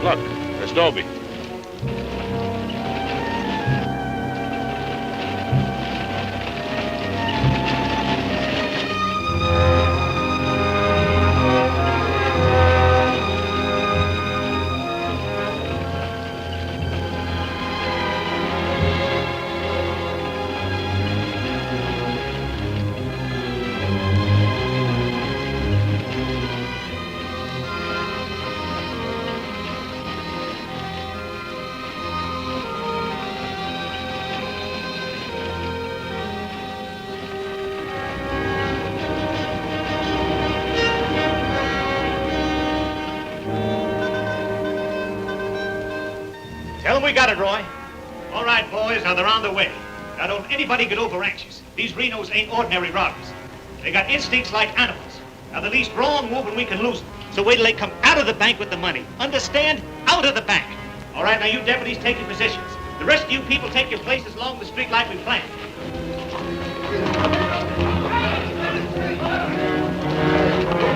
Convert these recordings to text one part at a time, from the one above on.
Look, there's Tobey. We got it, Roy. All right, boys, now they're on their way. Now, don't anybody get over anxious. These Renos ain't ordinary robbers. They got instincts like animals. Now, the least wrong move and we can lose them. So wait till they come out of the bank with the money. Understand? Out of the bank. All right, now you deputies take your positions. The rest of you people take your places along the street like we planned.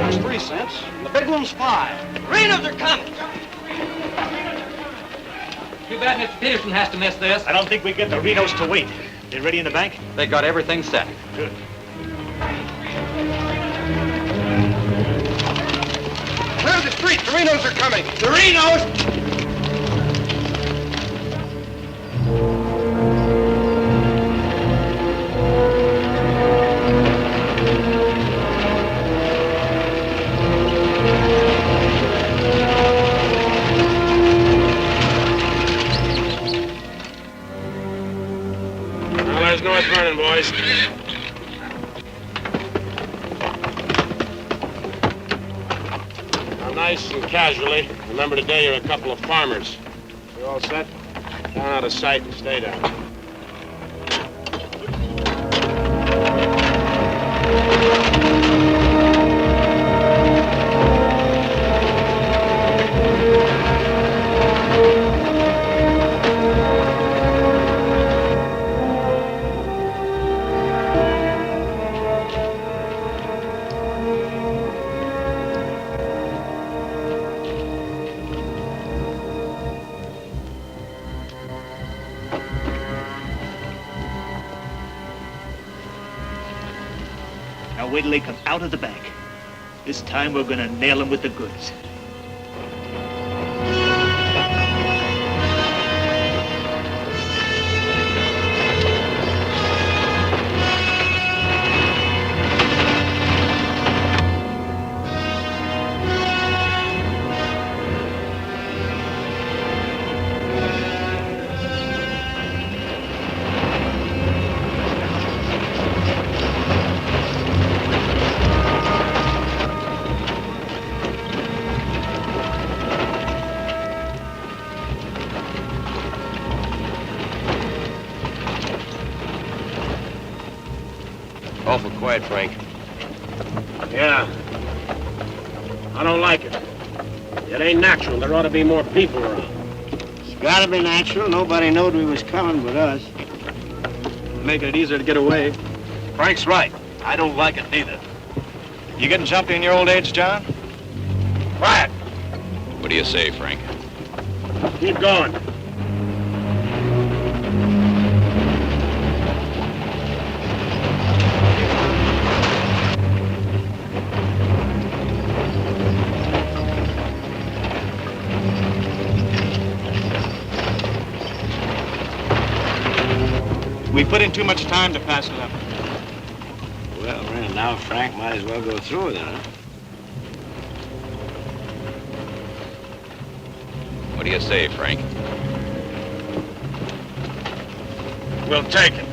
That's 3 cents. The big one's 5. Renos are coming. Too bad Mr. Peterson has to miss this. I don't think we get the Renos to wait. They ready in the bank? They got everything set. Good. Clear the street. The Renos are coming. The Renos! North running, boys. Now, nice and casually, remember today you're a couple of farmers. You all set? Down out of sight and stay down. Wait till they come out of the bank. This time we're gonna nail them with the goods. Awful quiet, Frank. Yeah. I don't like it. It ain't natural. There ought to be more people around. It's gotta be natural. Nobody knowed we was coming but us. Making it easier to get away. Frank's right. I don't like it neither. You getting jumpy in your old age, John? Quiet! What do you say, Frank? Keep going. We put in too much time to pass it up. Well, now Frank might as well go through with it, huh? What do you say, Frank? We'll take it.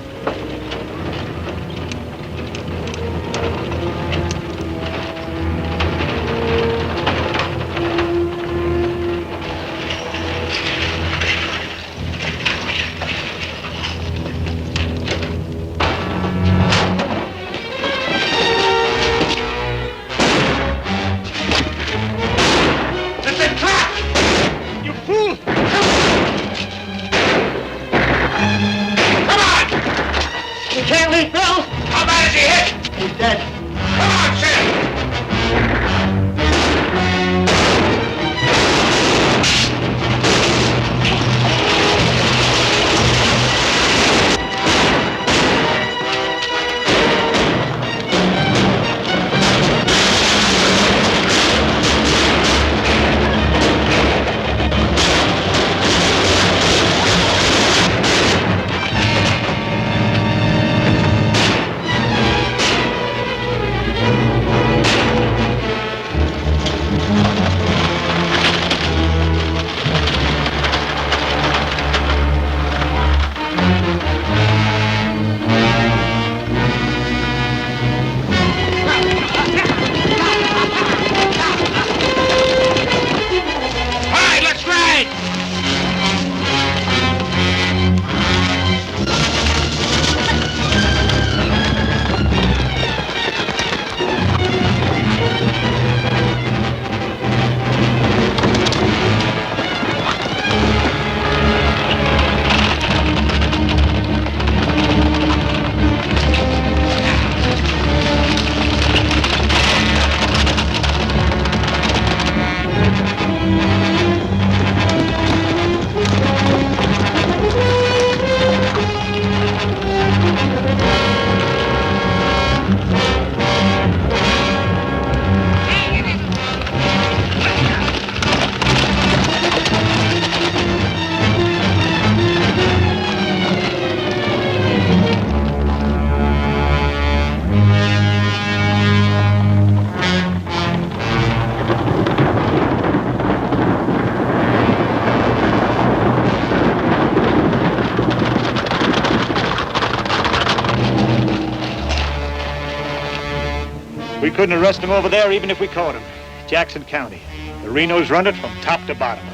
couldn't arrest him over there even if we caught him. Jackson County. The Renos run it from top to bottom.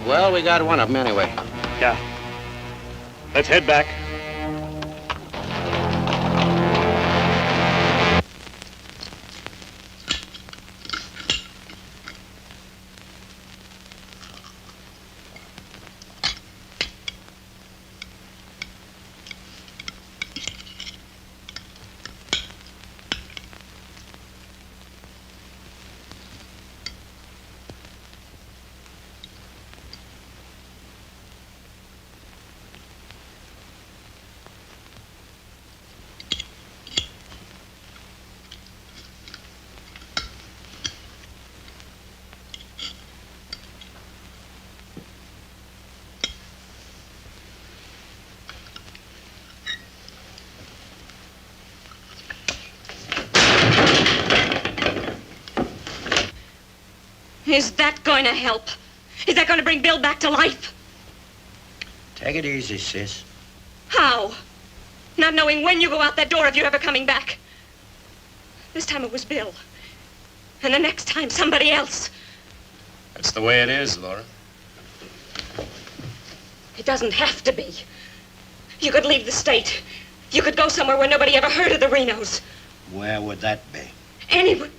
Well, we got one of them anyway. Yeah. Let's head back. Is that going to help? Is that going to bring Bill back to life? Take it easy, sis. How? Not knowing when you go out that door if you're ever coming back. This time it was Bill. And the next time, somebody else. That's the way it is, Laura. It doesn't have to be. You could leave the state. You could go somewhere where nobody ever heard of the Renos. Where would that be? Anywhere.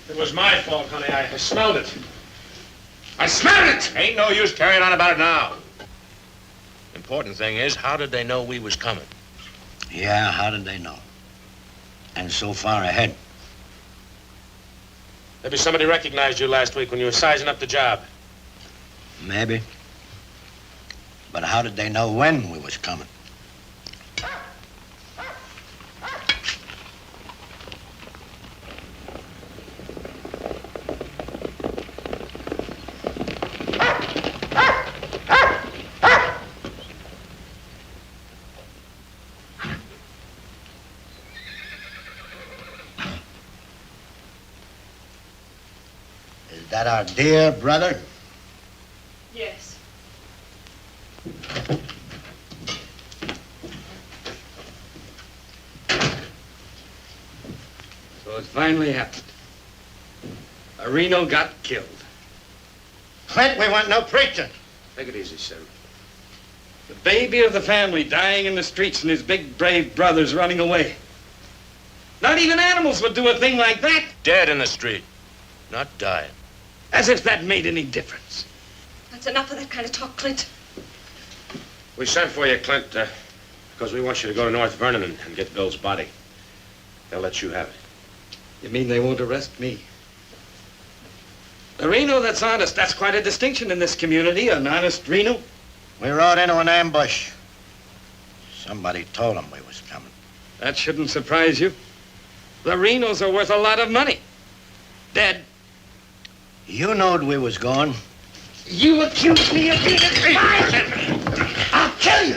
It was my fault, honey. I smelled it. I smelled it! Ain't no use carrying on about it now. Important thing is, how did they know we was coming? Yeah, how did they know? And so far ahead. Maybe somebody recognized you last week when you were sizing up the job. Maybe. But how did they know when we was coming? Is that our dear brother? Yes. So it finally happened. A Reno got killed. Clint, we want no preaching. Take it easy, Sim. The baby of the family dying in the streets and his big brave brothers running away. Not even animals would do a thing like that. Dead in the street, not dying. As if that made any difference. That's enough of that kind of talk, Clint. We sent for you, Clint, because we want you to go to North Vernon and get Bill's body. They'll let you have it. You mean they won't arrest me? A Reno that's honest, that's quite a distinction in this community, an honest Reno. We rode into an ambush. Somebody told them we was coming. That shouldn't surprise you. The Renos are worth a lot of money. Dead. You knowed we was going. You accuse me of being a spy! I'll kill you!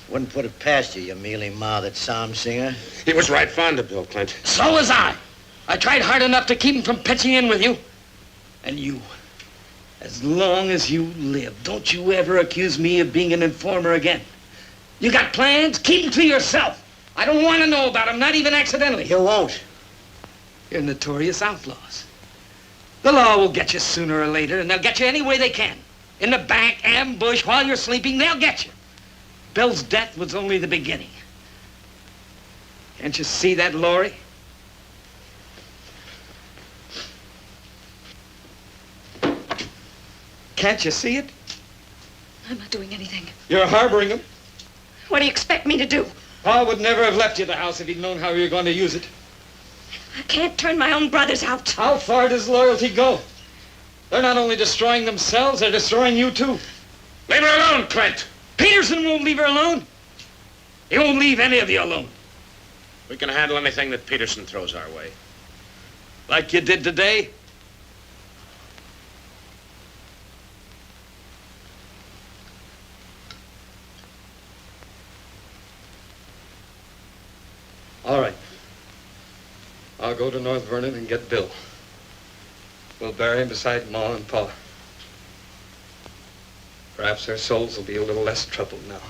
Wouldn't put it past you, you mealy-mouthed psalm singer. He was right fond of Bill, Clint. So was I. I tried hard enough to keep him from pitching in with you. And you, as long as you live, don't you ever accuse me of being an informer again. You got plans? Keep them to yourself. I don't want to know about them, not even accidentally. You won't. You're notorious outlaws. The law will get you sooner or later, and they'll get you any way they can. In the back, ambush, while you're sleeping, they'll get you. Bill's death was only the beginning. Can't you see that, Laurie? Can't you see it? I'm not doing anything. You're harboring him. What do you expect me to do? Pa would never have left you the house if he'd known how you were going to use it. I can't turn my own brothers out. How far does loyalty go? They're not only destroying themselves, they're destroying you too. Leave her alone, Clint! Peterson won't leave her alone. He won't leave any of you alone. We can handle anything that Peterson throws our way. Like you did today? All right. I'll go to North Vernon and get Bill. We'll bury him beside Ma and Pa. Perhaps their souls will be a little less troubled now.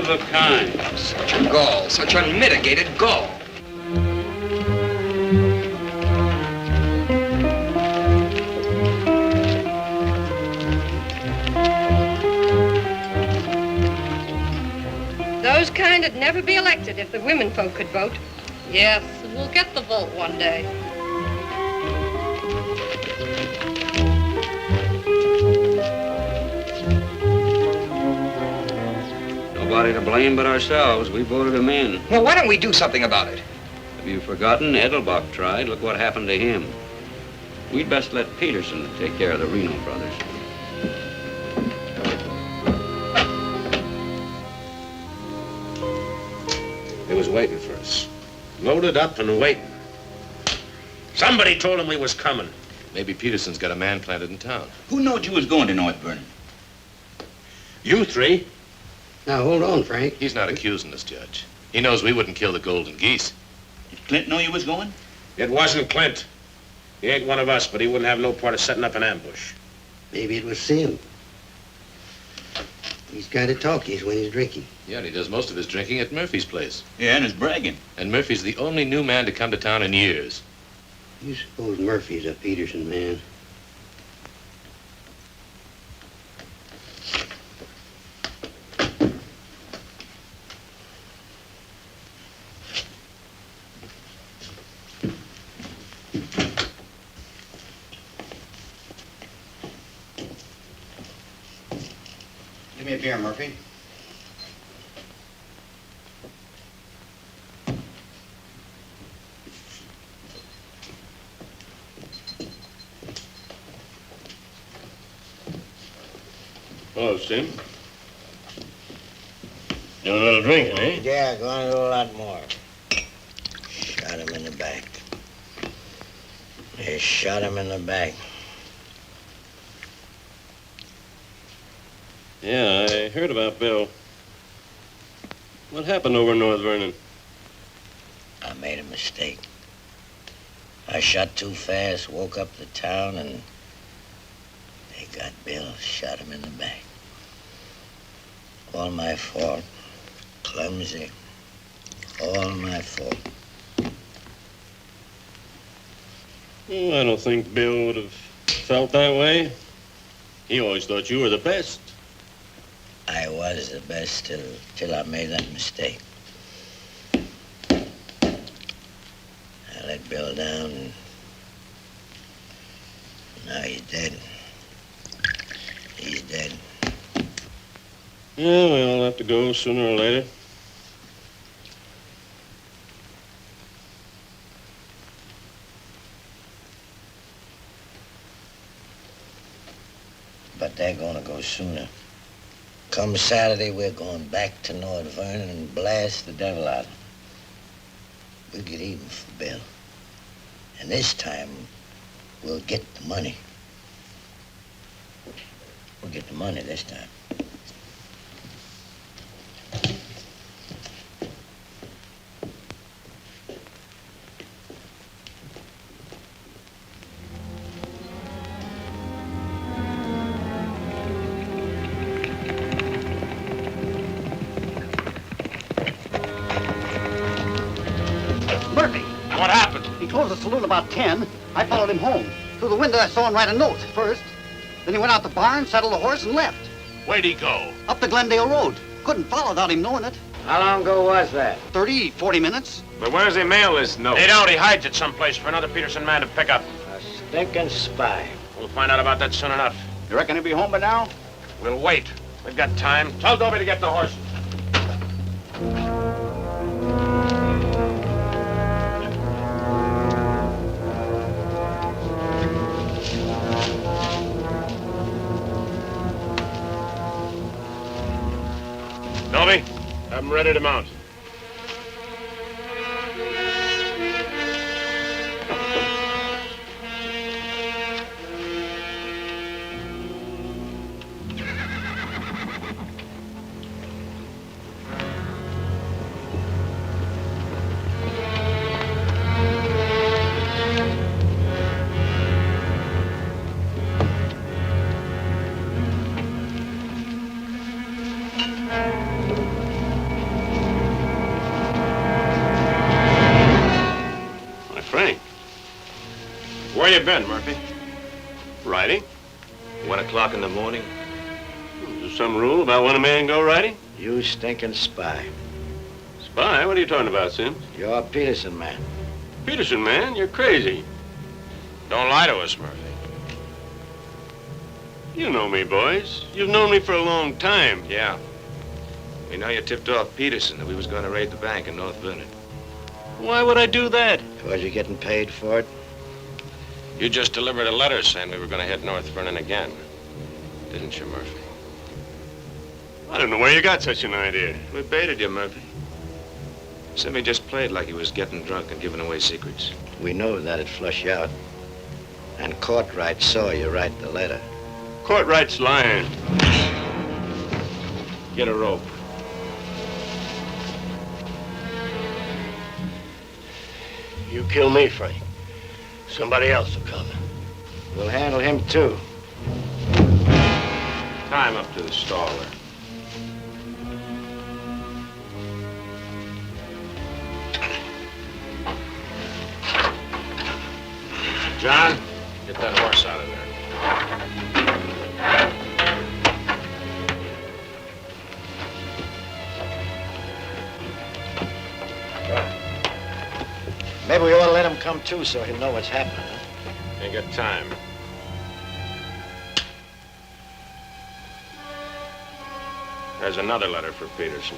of a kind. Such a gall, such unmitigated gall. Those kind'd never be elected if the women folk could vote. Yes, and we'll get the vote one day. Nobody to blame but ourselves. We voted him in. Well, why don't we do something about it? Have you forgotten? Edelbach tried. Look what happened to him. We'd best let Peterson take care of the Reno brothers. They was waiting for us. Loaded up and waiting. Somebody told him we was coming. Maybe Peterson's got a man planted in town. Who knowed you was going to North Vernon? You three. Now, hold on, Frank. He's not accusing us, Judge. He knows we wouldn't kill the golden geese. Did Clint know you was going? It wasn't Clint. He ain't one of us, but he wouldn't have no part of setting up an ambush. Maybe it was Sim. He's kind of talkies when he's drinking. Yeah, and he does most of his drinking at Murphy's place. Yeah, and is bragging. And Murphy's the only new man to come to town in years. You suppose Murphy's a Peterson man? Give me a beer, Murphy. Hello, Sim. Doing a little drinking, eh? Yeah, going to do a lot more. Shot him in the back. They shot him in the back. Yeah, I heard about Bill. What happened over in North Vernon? I made a mistake. I shot too fast, woke up the town, and they got Bill, shot him in the back. All my fault. Clumsy. All my fault. Well, I don't think Bill would have felt that way. He always thought you were the best. I was the best till I made that mistake. I let Bill down, and now he's dead. He's dead. Yeah, we all have to go sooner or later. But they're gonna go sooner. Come Saturday, we're going back to North Vernon and blast the devil out of them. We'll get even for Bill. And this time, we'll get the money. We'll get the money this time. Murphy. What happened? He closed the saloon about 10. I followed him home. Through the window, I saw him write a note first. Then he went out the barn, saddled the horse, and left. Where'd he go? Up the Glendale Road. Couldn't follow without him knowing it. How long ago was that? 30, 40 minutes. But where's he mail this note? They don't. He hides it someplace for another Peterson man to pick up. A stinking spy. We'll find out about that soon enough. You reckon he'll be home by now? We'll wait. We've got time. Tell Dobie to get the horse. Dobie, have him ready to mount. you been, Murphy? Riding? 1 o'clock in the morning. Is there some rule about when a man go riding? You stinking spy. Spy? What are you talking about, Sims? You're a Peterson man. Peterson, man, you're crazy. Don't lie to us, Murphy. You know me, boys. You've known me for a long time. Yeah. We know you tipped off Peterson that we was going to raid the bank in North Vernon. Why would I do that? Because you're getting paid for it. You just delivered a letter saying we were going to hit North Vernon again. Didn't you, Murphy? I don't know where you got such an idea. We baited you, Murphy. Simmy just played like he was getting drunk and giving away secrets. We know that'd flush you out. And Courtright saw you write the letter. Courtright's lying. Get a rope. You kill me, Frank. Somebody else will come. We'll handle him, too. Tie him up to the stall there. John, get that horse out of there. Maybe we ought to let him come, too, so he'll know what's happening, huh? Ain't got time. There's another letter for Peterson.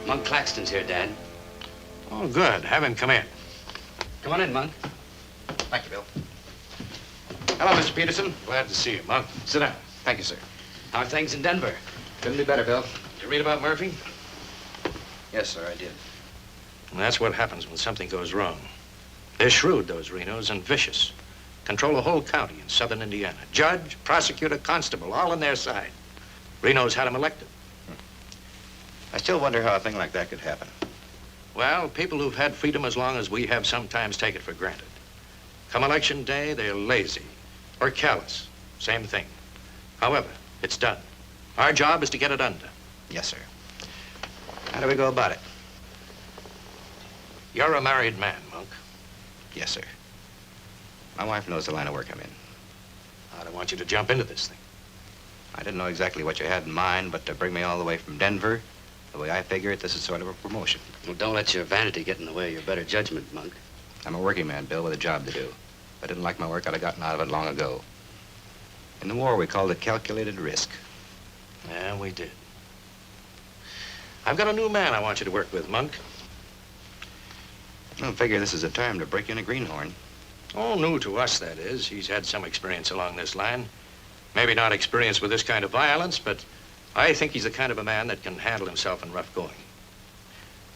Monk Claxton's here, Dad. Oh, good. Have him come in. Come on in, Monk. Thank you, Bill. Hello, Mr. Peterson. Glad to see you, Monk. Sit down. Thank you, sir. How are things in Denver? Couldn't be better, Bill. Did you read about Murphy? Yes, sir, I did. And that's what happens when something goes wrong. They're shrewd, those Renos, and vicious. Control a whole county in southern Indiana. Judge, prosecutor, constable, all on their side. Renos had him elected. I still wonder how a thing like that could happen. Well, people who've had freedom as long as we have sometimes take it for granted. Come election day, they're lazy or callous. Same thing. However, it's done. Our job is to get it undone. Yes, sir. How do we go about it? You're a married man, Monk. Yes, sir. My wife knows the line of work I'm in. I don't want you to jump into this thing. I didn't know exactly what you had in mind, but to bring me all the way from Denver, the way I figure it, this is sort of a promotion. Well, don't let your vanity get in the way of your better judgment, Monk. I'm a working man, Bill, with a job to do. If I didn't like my work, I'd have gotten out of it long ago. In the war, we called it calculated risk. Yeah, we did. I've got a new man I want you to work with, Monk. I don't figure this is the time to break in a greenhorn. Oh, new to us, that is. He's had some experience along this line. Maybe not experience with this kind of violence, but I think he's the kind of a man that can handle himself in rough going.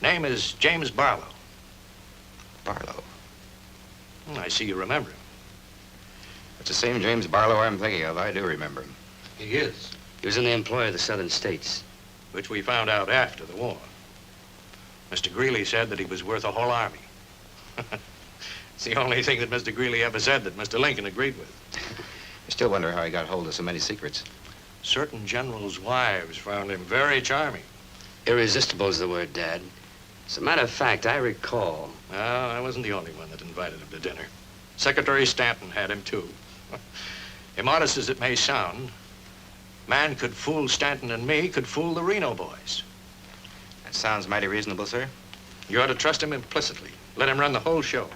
Name is James Barlow. Barlow? I see you remember him. It's the same James Barlow I'm thinking of. I do remember him. He is. He was in the employ of the Southern States. Which we found out after the war. Mr. Greeley said that he was worth a whole army. It's the only thing that Mr. Greeley ever said that Mr. Lincoln agreed with. I still wonder how he got hold of so many secrets. Certain generals' wives found him very charming. Irresistible is the word, Dad. As a matter of fact, I recall. Well, I wasn't the only one that invited him to dinner. Secretary Stanton had him, too. Immodest as it may sound, man could fool Stanton and me, could fool the Reno boys. That sounds mighty reasonable, sir. You ought to trust him implicitly. Let him run the whole show.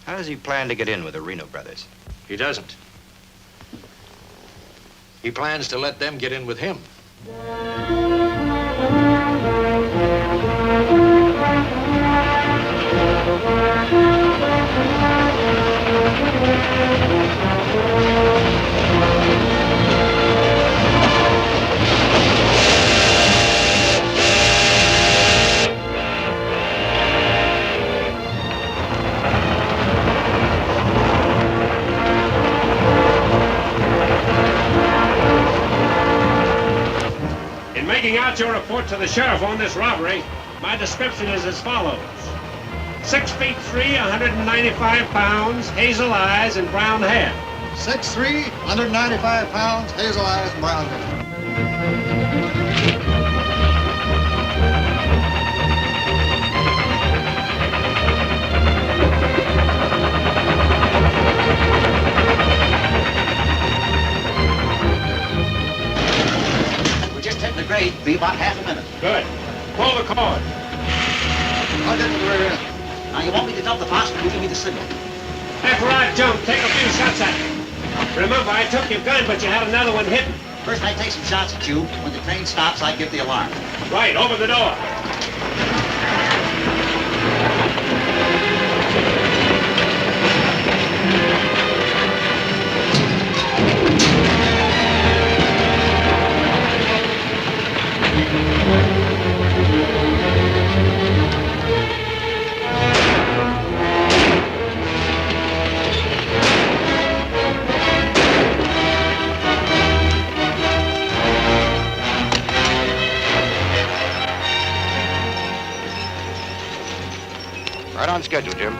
How does he plan to get in with the Reno brothers? He doesn't. He plans to let them get in with him. making out your report to the sheriff on this robbery, my description is as follows. 6 feet 3, 195 pounds, hazel eyes, and brown hair. 6'3", 195 pounds, hazel eyes, and brown hair. We're just hitting the grade. Be about half a minute. Good. Pull the cord. I'll get to the rear end. Now, you want me to dump the phosphorus? You give me the signal. After I jump, take a few shots at me. Remember, I took your gun, but you had another one hidden. First, I take some shots at you. When the train stops, I give the alarm. Right, open the door. Right on schedule, Jim.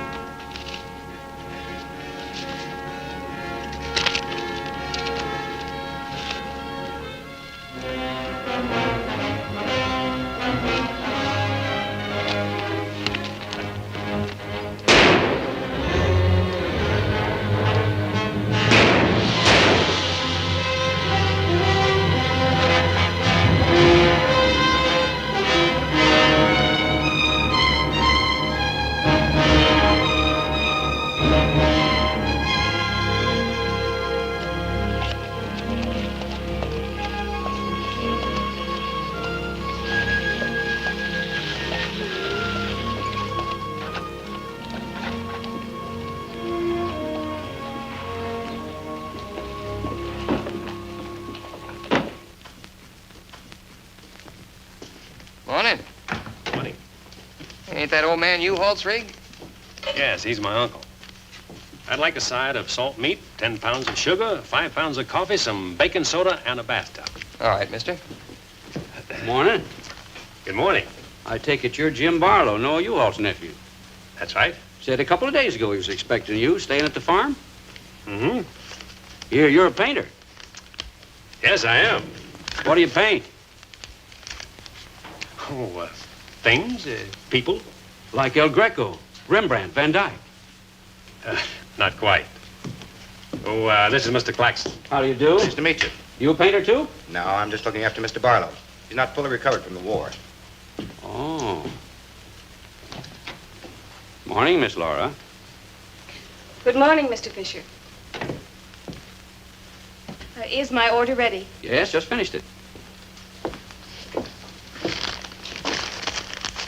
Morning. Morning. Ain't that old man U-Haul's rig? Yes, he's my uncle. I'd like a side of salt meat, 10 pounds of sugar, 5 pounds of coffee, some baking soda, and a bathtub. All right, mister. Morning. Good morning. I take it you're Jim Barlow, Noah U-Haul's nephew. That's right. Said a couple of days ago he was expecting you, staying at the farm. Mm-hmm. You're a painter. Yes, I am. What do you paint? Oh, things, people. Like El Greco, Rembrandt, Van Dyke. Not quite. Oh, this is Mr. Claxton. How do you do? Nice to meet you. You a painter, too? No, I'm just looking after Mr. Barlow. He's not fully recovered from the war. Oh. Morning, Miss Laura. Good morning, Mr. Fisher. Is my order ready? Yes, just finished it.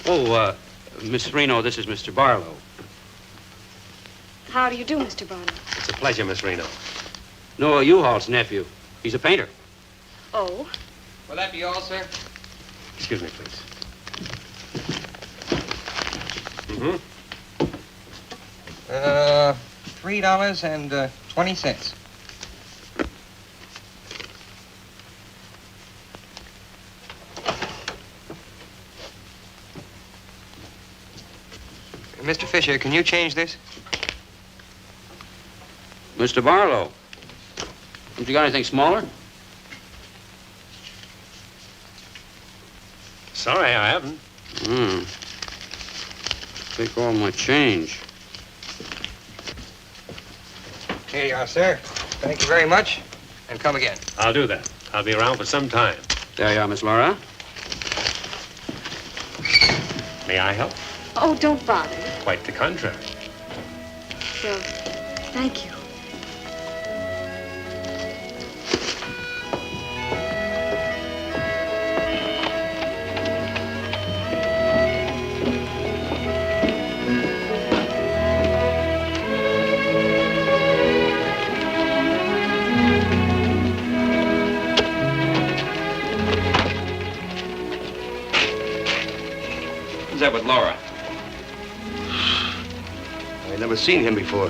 Oh, Miss Reno, this is Mr. Barlow. How do you do, Mr. Barlow? It's a pleasure, Miss Reno. Noah U-Haul's nephew. He's a painter. Oh? Will that be all, sir? Excuse me, please. Mm-hmm. $3.20. Mr. Fisher, can you change this? Mr. Barlow. Haven't you got anything smaller? Sorry, I haven't. Take all my change. Here you are, sir. Thank you very much. And come again. I'll do that. I'll be around for some time. There you are, Miss Laura. May I help? Oh, don't bother. Quite the contrary. Well, thank you. Who's that with Laura? I've never seen him before.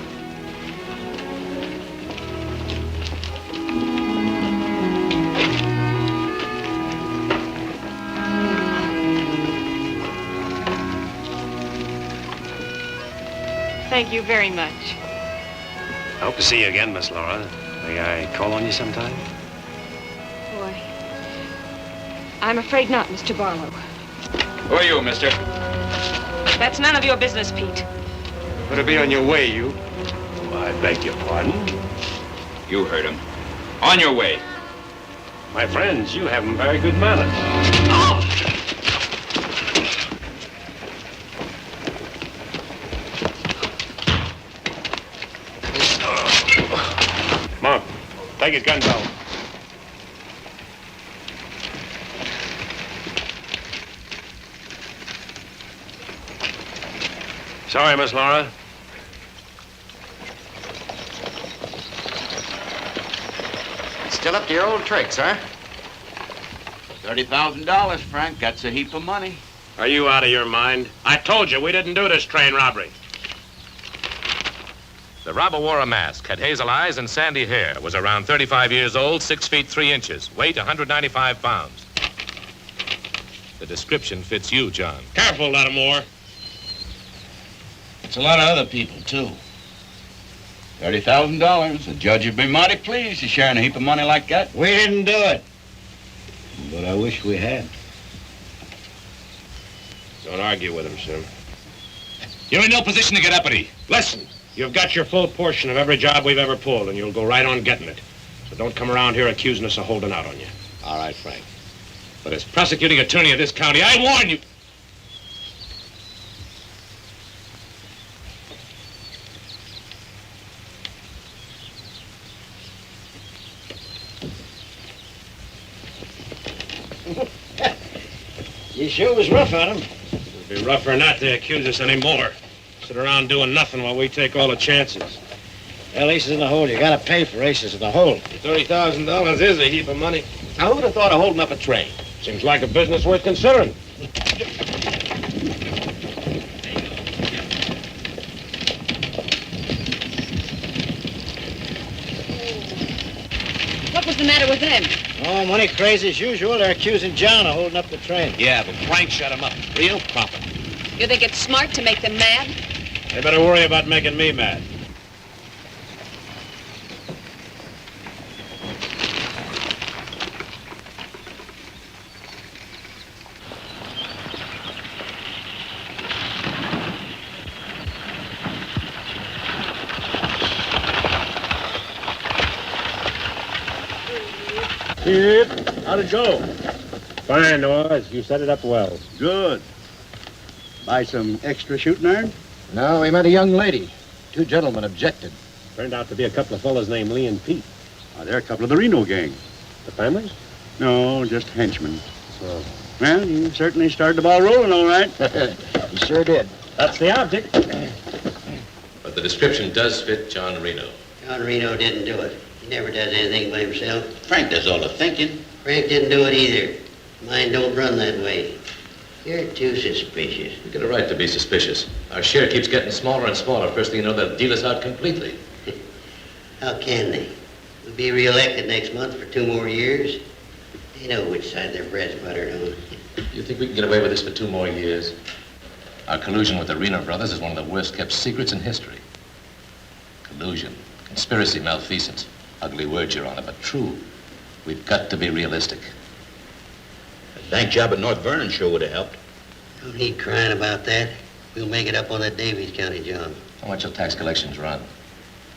Thank you very much. I hope to see you again, Miss Laura. May I call on you sometime? Boy, I'm afraid not, Mr. Barlow. Who are you, mister? That's none of your business, Pete. Better be on your way, you. Oh, I beg your pardon. You heard him. On your way. My friends, you have very good manners. Monk, take his gun belt. Sorry, Miss Laura. Still up to your old tricks, huh? $30,000, Frank. That's a heap of money. Are you out of your mind? I told you we didn't do this train robbery. The robber wore a mask, had hazel eyes and sandy hair, was around 35 years old, 6 feet 3 inches, weight 195 pounds. The description fits you, John. Careful, Lattimore. It's a lot of other people, too. $30,000. The judge would be mighty pleased to sharing a heap of money like that. We didn't do it. But I wish we had. Don't argue with him, Sim. You're in no position to get uppity. Listen, you've got your full portion of every job we've ever pulled, and you'll go right on getting it. So don't come around here accusing us of holding out on you. All right, Frank. But as prosecuting attorney of this county, I warn you. You sure was rough on him. It'd be rougher not to accuse us anymore. Sit around doing nothing while we take all the chances. Well, aces in the hole. You gotta pay for aces in the hole. $30,000 is a heap of money. Now, who'd have thought of holding up a train? Seems like a business worth considering. What was the matter with them? Oh, money crazy as usual. They're accusing John of holding up the train. Yeah, but Frank shut him up. Real proper. You think it's smart to make them mad? They better worry about making me mad. Kid, how'd it go? Fine, Oz. You set it up well. Good. Buy some extra shooting iron? No, we met a young lady. 2 gentlemen objected. Turned out to be a couple of fellas named Lee and Pete. They're a couple of the Reno gang. The families? No, just henchmen. So, well, you certainly started the ball rolling, all right. You sure did. That's the object. But the description does fit John Reno. John Reno didn't do it. He never does anything by himself. Frank does all the thinking. Frank didn't do it either. Mine don't run that way. You're too suspicious. You get a right to be suspicious. Our share keeps getting smaller and smaller. First thing you know, they'll deal us out completely. How can they? We'll be reelected next month for 2 more years. They know which side their bread's buttered on. You think we can get away with this for 2 more years? Our collusion with the Reno brothers is one of the worst kept secrets in history. Collusion, conspiracy, malfeasance. Ugly words, Your Honor, but true. We've got to be realistic. The bank job at North Vernon sure would have helped. Don't need crying about that. We'll make it up on that Davies County job. How much will tax collections run?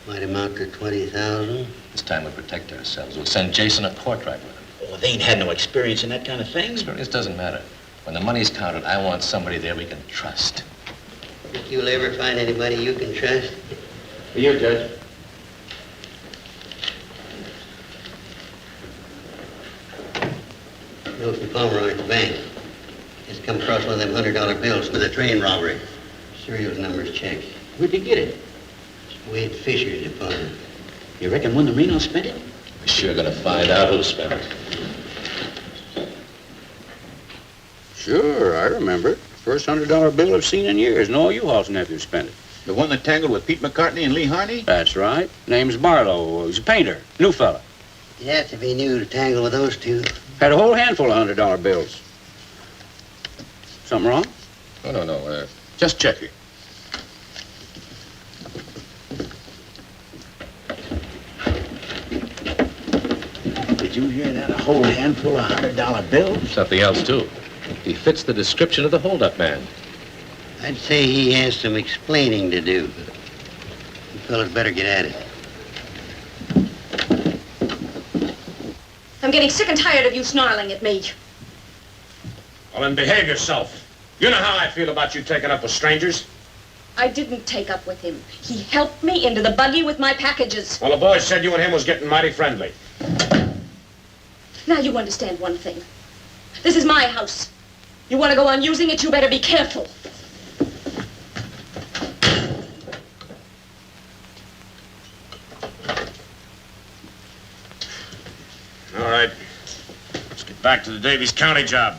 Might amount to 20,000. This time we'll protect ourselves. We'll send Jason a portrait with him. Oh, they ain't had no experience in that kind of thing. Experience doesn't matter. When the money's counted, I want somebody there we can trust. Think you'll ever find anybody you can trust? For you, Judge. No, from Pomeroy at the bank. Just come across one of them $100 bills with a train robbery. Serial numbers checked. Where'd you get it? Wade Fisher's department. You reckon one of the Reno spent it? We're sure gonna find out who spent it. Sure, I remember it. First $100 bill I've seen in years. No, U-Haul's nephew spent it. The one that tangled with Pete McCartney and Lee Harney? That's right. Name's Barlow. He's a painter. New fella. Yes, if he knew to tangle with those two. Had a whole handful of $100 bills. Something wrong? No. Just checking. did you hear that? A whole handful of $100 bills? Something else, too. He fits the description of the holdup man. I'd say he has some explaining to do. You fellas better get at it. I'm getting sick and tired of you snarling at me. Well, then behave yourself. You know how I feel about you taking up with strangers. I didn't take up with him. He helped me into the buggy with my packages. Well, the boys said you and him was getting mighty friendly. Now you understand one thing. This is my house. You want to go on using it, you better be careful. All right. Let's get back to the Davies County job.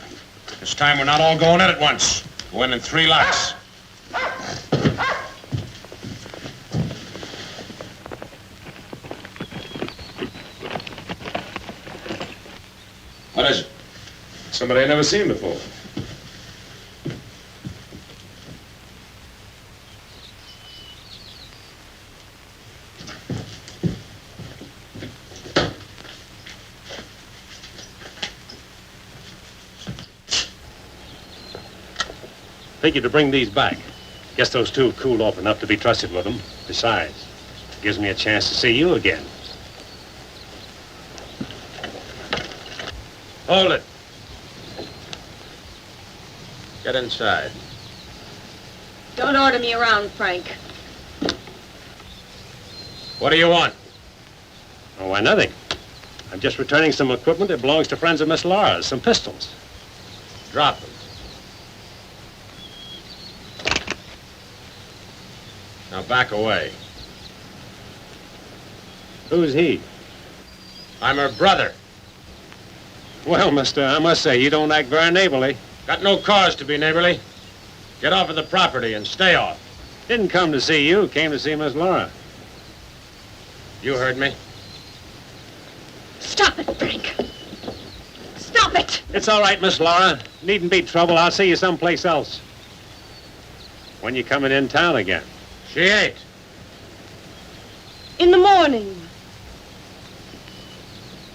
This time we're not all going in at once. Go in 3 lots. What is it? Somebody I never seen before. Figured to bring these back. Guess those two have cooled off enough to be trusted with them. Besides, it gives me a chance to see you again. Hold it. Get inside. Don't order me around, Frank. What do you want? Oh, why, nothing. I'm just returning some equipment that belongs to friends of Miss Laura's, some pistols. Drop them. Now back away. Who's he? I'm her brother. Well, mister, I must say, you don't act very neighborly. Got no cause to be neighborly. Get off of the property and stay off. Didn't come to see you, came to see Miss Laura. You heard me. Stop it, Frank. Stop it! It's all right, Miss Laura. Needn't be trouble. I'll see you someplace else. When you coming in town again? She ain't. In the morning.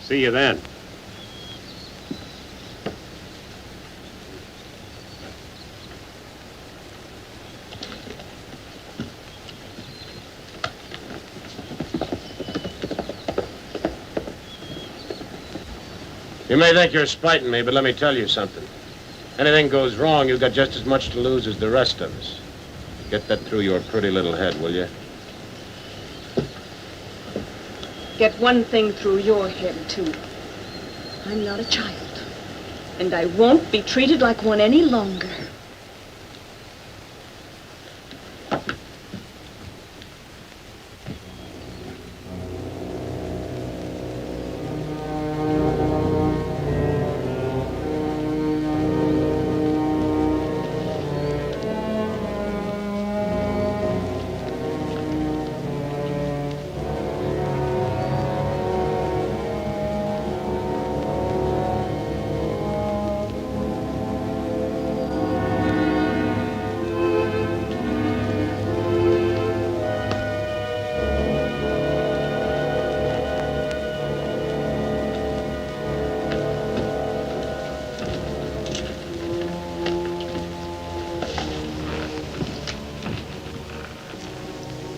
See you then. You may think you're spiting me, but let me tell you something. Anything goes wrong, you've got just as much to lose as the rest of us. Get that through your pretty little head, will you? Get one thing through your head, too. I'm not a child, and I won't be treated like one any longer.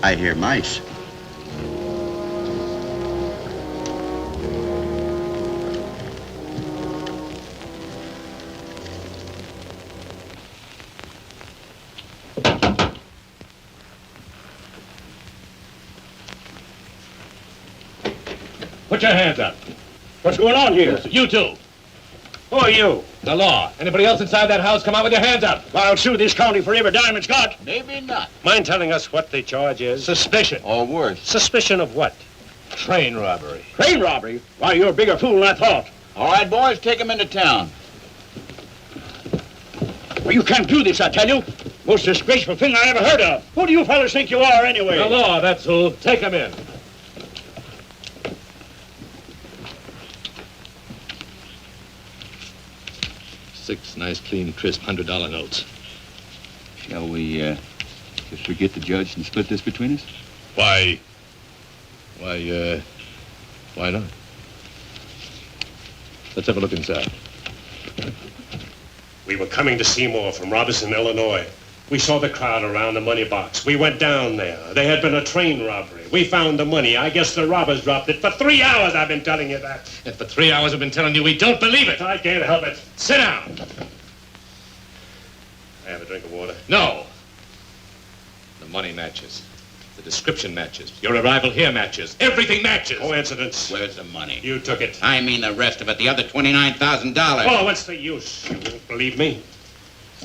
I hear mice. Put your hands up. What's going on here? You two. Who are you? The law. Anybody else inside that house, come out with your hands up. I'll sue this county for every dime it's got. Maybe not. Mind telling us what the charge is? Suspicion. Or worse. Suspicion of what? Train robbery. Train robbery? Why, you're a bigger fool than I thought. All right, boys, take him into town. Well, you can't do this, I tell you. Most disgraceful thing I ever heard of. Who do you fellas think you are, anyway? The law, that's who. Take him in. Six nice, clean, crisp $100 notes. Shall we, just forget the judge and split this between us? Why not? Let's have a look inside. We were coming to Seymour from Robertson, Illinois. We saw the crowd around the money box. We went down there. There had been a train robbery. We found the money. I guess the robbers dropped it. For 3 hours I've been telling you that. And for 3 hours I've been telling you we don't believe it. I can't help it. Sit down. I have a drink of water. No. The money matches. The description matches. Your arrival here matches. Everything matches. Coincidence. Where's the money? You took it. I mean the rest of it, the other $29,000. Oh, what's the use? You won't believe me.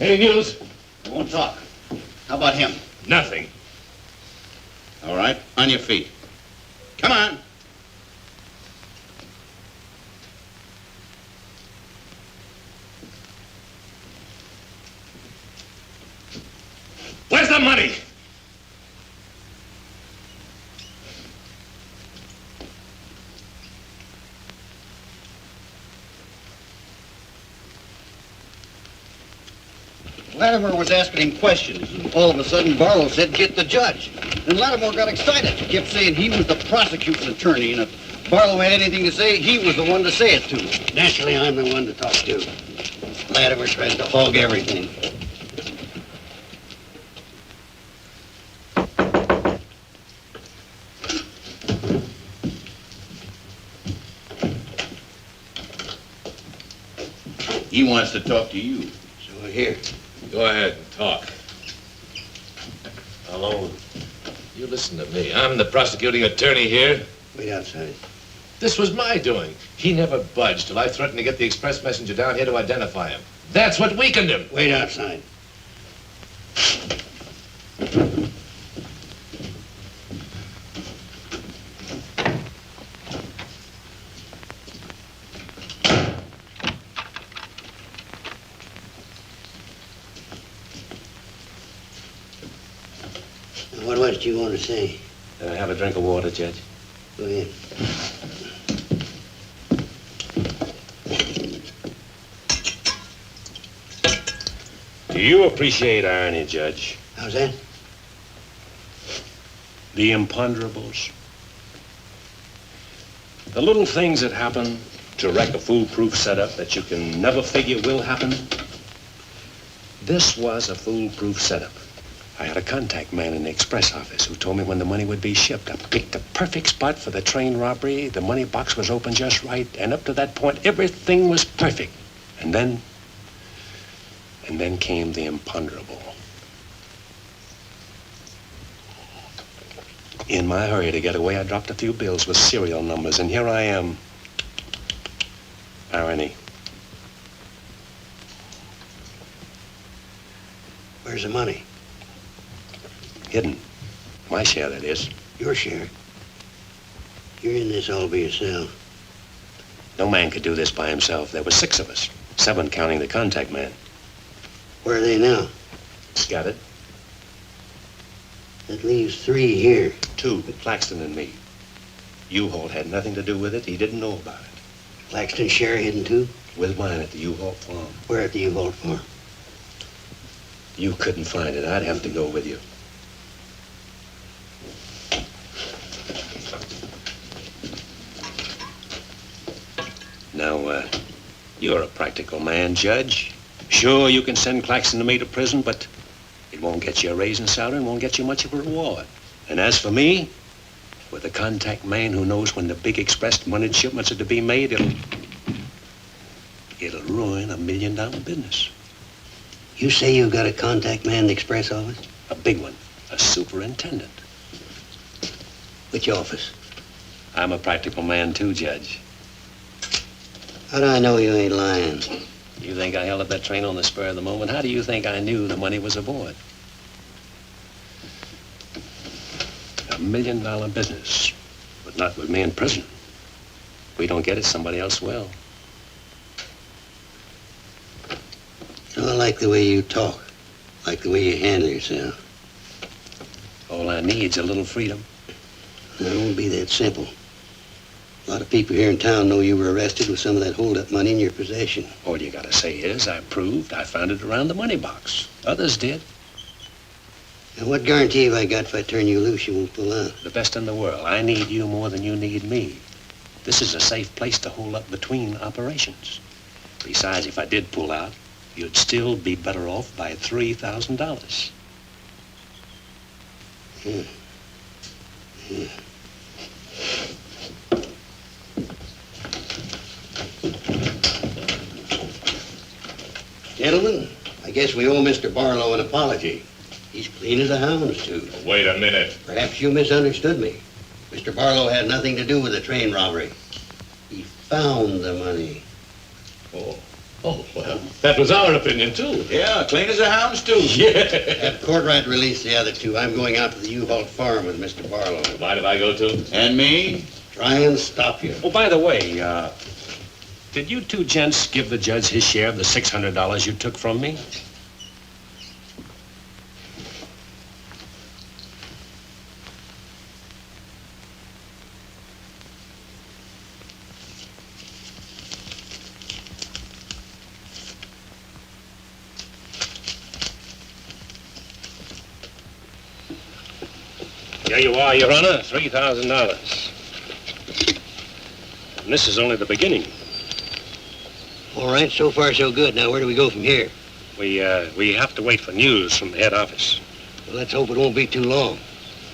Any news? I won't talk. How about him? Nothing. All right, on your feet. Come on. Where's the money? Latimer was asking him questions, and all of a sudden Barlow said, "Get the judge." And Latimer got excited. He kept saying he was the prosecutor's attorney, and if Barlow had anything to say, he was the one to say it to. Naturally, I'm the one to talk to. Latimer tries to hog everything. He wants to talk to you. So here. Go ahead and talk. Alone. You listen to me. I'm the prosecuting attorney here. Wait outside. This was my doing. He never budged till I threatened to get the express messenger down here to identify him. That's what weakened him. Wait outside. What did you want to say? Have a drink of water, Judge. Go ahead. Do you appreciate irony, Judge? How's that? The imponderables. The little things that happen to wreck a foolproof setup that you can never figure will happen. This was a foolproof setup. I had a contact man in the express office who told me when the money would be shipped. I picked the perfect spot for the train robbery. The money box was open just right. And up to that point, everything was perfect. And then came the imponderable. In my hurry to get away, I dropped a few bills with serial numbers. And here I am. Irony. Where's the money? Hidden. My share, that is. Your share? You're in this all by yourself. No man could do this by himself. There were 6 of us. 7 counting the contact man. Where are they now? Scattered. That leaves 3 here. 2, Claxton and me. U-Haul had nothing to do with it. He didn't know about it. Claxton's share hidden too? With mine at the U-Haul farm. Where at the U-Haul farm? You couldn't find it. I'd have to go with you. Now, you're a practical man, Judge. Sure, you can send Claxton and me to prison, but it won't get you a raise in salary and won't get you much of a reward. And as for me, with a contact man who knows when the big express money shipments are to be made, it'll ruin $1 million business. You say you got a contact man in the express office? A big one. A superintendent. Which office? I'm a practical man too, Judge. How do I know you ain't lying? You think I held up that train on the spur of the moment? How do you think I knew the money was aboard? $1 million business, but not with me in prison. If we don't get it, somebody else will. I like the way you talk, like the way you handle yourself. All I need's a little freedom. It won't be that simple. A lot of people here in town know you were arrested with some of that hold-up money in your possession. All you gotta say is, I proved I found it around the money box. Others did. And what guarantee have I got if I turn you loose, you won't pull out? The best in the world. I need you more than you need me. This is a safe place to hold up between operations. Besides, if I did pull out, you'd still be better off by $3,000. Gentlemen, I guess we owe Mr. Barlow an apology. He's clean as a hound's tooth. Wait a minute. Perhaps you misunderstood me. Mr. Barlow had nothing to do with the train robbery. He found the money. Oh, well, that was our opinion, too. Yeah, clean as a hound's tooth. Yeah. Have Courtright release the other two. I'm going out to the U-Haul farm with Mr. Barlow. Mind if I go, too? And me? Try and stop you. Oh, by the way, did you two gents give the judge his share of the $600 you took from me? Here you are, Your Honor, $3,000. And this is only the beginning. All right, so far so good. Now, where do we go from here? We have to wait for news from the head office. Well, let's hope it won't be too long.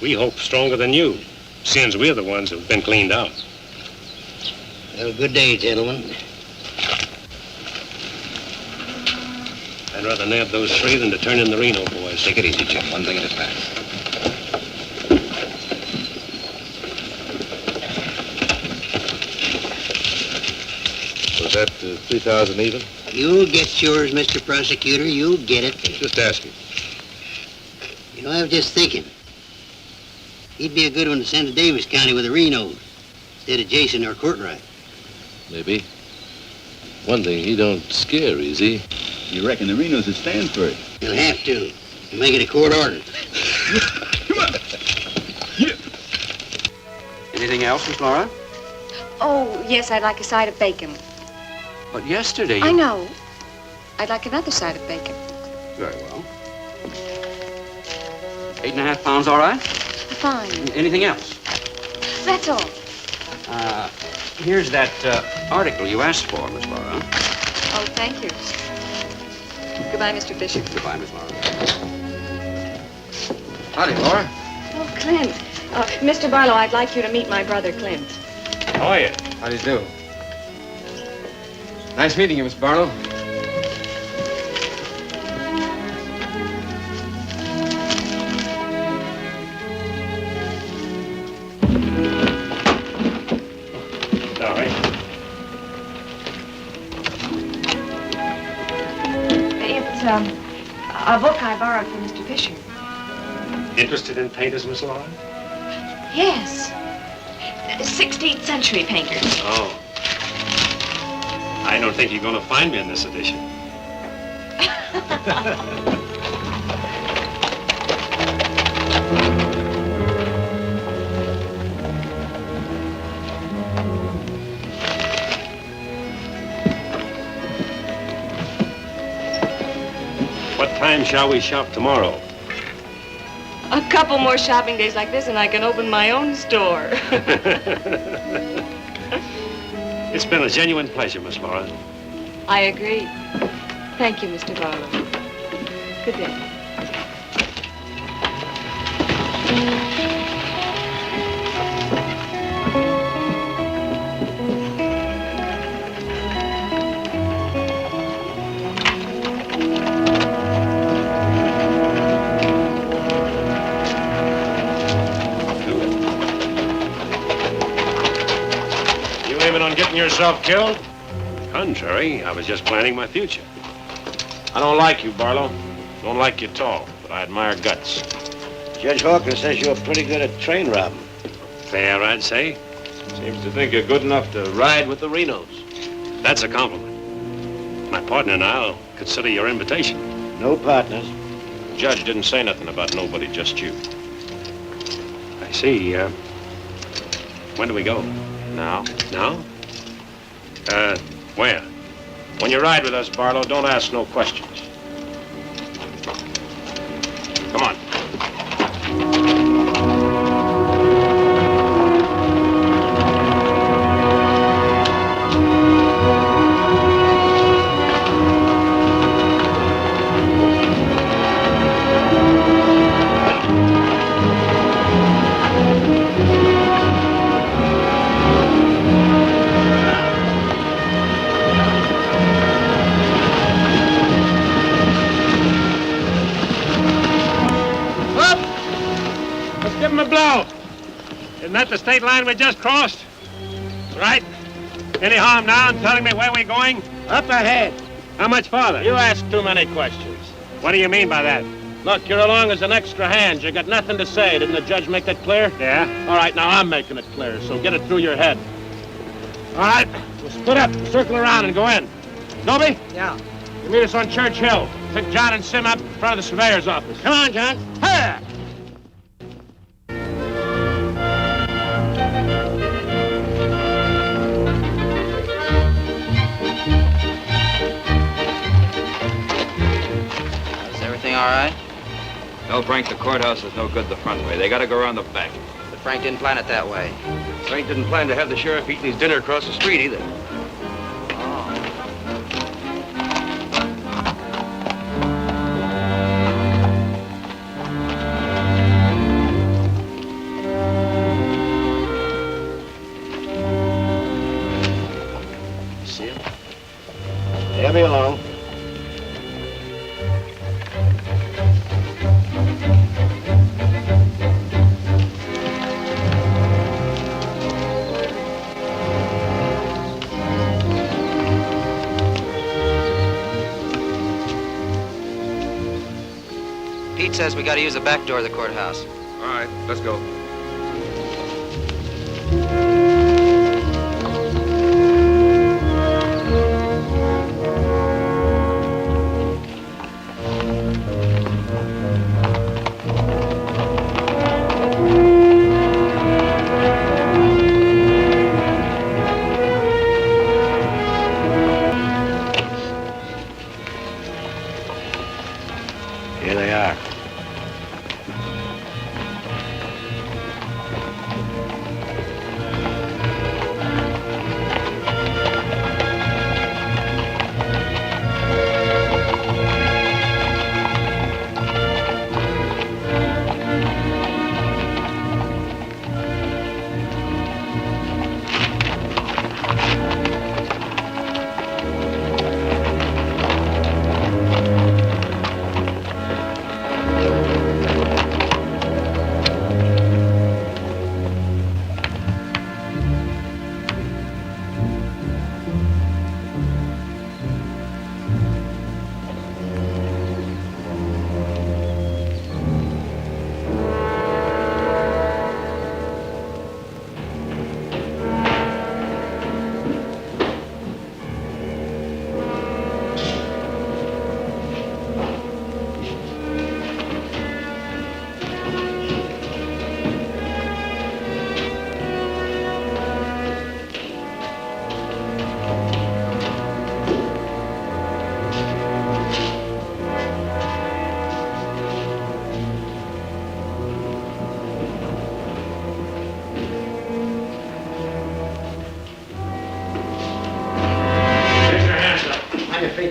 We hope stronger than you, since we're the ones who've been cleaned out. Well, good day, gentlemen. I'd rather nab those three than to turn in the Reno boys. Take it easy, Jim. One thing at a time. Was that 3,000 even? You'll get yours, Mr. Prosecutor. You'll get it. Just asking. You know, I was just thinking. He'd be a good one to send to Davis County with the Renos instead of Jason or Courtright. Maybe. One thing, he don't scare, is he? You reckon the Renos would stand for it? He'll have to. He'll make it a court order. Come on. Anything else, Miss Laura? Oh, yes, I'd like a side of bacon. But yesterday I know. I'd like another side of bacon. Very well. 8.5 pounds, all right? Fine. Anything else? That's all. Here's that article you asked for, Miss Laura. Oh, thank you. Goodbye, Mr. Fisher. Goodbye, Miss Laura. Howdy, Laura. Oh, Clint. Mr. Barlow, I'd like you to meet my brother, Clint. How are you? How do you do? Nice meeting you, Miss Barlow. Sorry. It's a book I borrowed from Mr. Fisher. Interested in painters, Miss Laura? Yes. 16th century painters. Oh. I don't think you're going to find me in this edition. What time shall we shop tomorrow? A couple more shopping days like this and I can open my own store. It's been a genuine pleasure, Miss Laura. I agree. Thank you, Mr. Barlow. Good day. On getting yourself killed? Contrary, I was just planning my future. I don't like you, Barlow. Don't like you at all, but I admire guts. Judge Hawker says you're pretty good at train robbing. Fair, I'd say. Seems to think you're good enough to ride with the Renos. That's a compliment. My partner and I'll consider your invitation. No partners. The judge didn't say nothing about nobody, just you. I see. When do we go? Now? Now? Where? When you ride with us, Barlow, don't ask no questions. Come on. the state line we just crossed? Right. Any harm now in telling me where we're going? Up ahead. How much farther? You ask too many questions. What do you mean by that? Look, you're along as an extra hand. You got nothing to say. Didn't the judge make that clear? Yeah. All right, now I'm making it clear, so get it through your head. All right, we'll split up, circle around, and go in. Tobey? Yeah. You meet us on Church Hill. Pick John and Sim up in front of the surveyor's office. Come on, John. Hurry! Everything all right? No, Frank, the courthouse is no good the front way. They gotta go around the back. But Frank didn't plan it that way. Frank didn't plan to have the sheriff eating his dinner across the street either. See him? He'll be along. Pete says we gotta use the back door of the courthouse. All right, let's go. Here they are.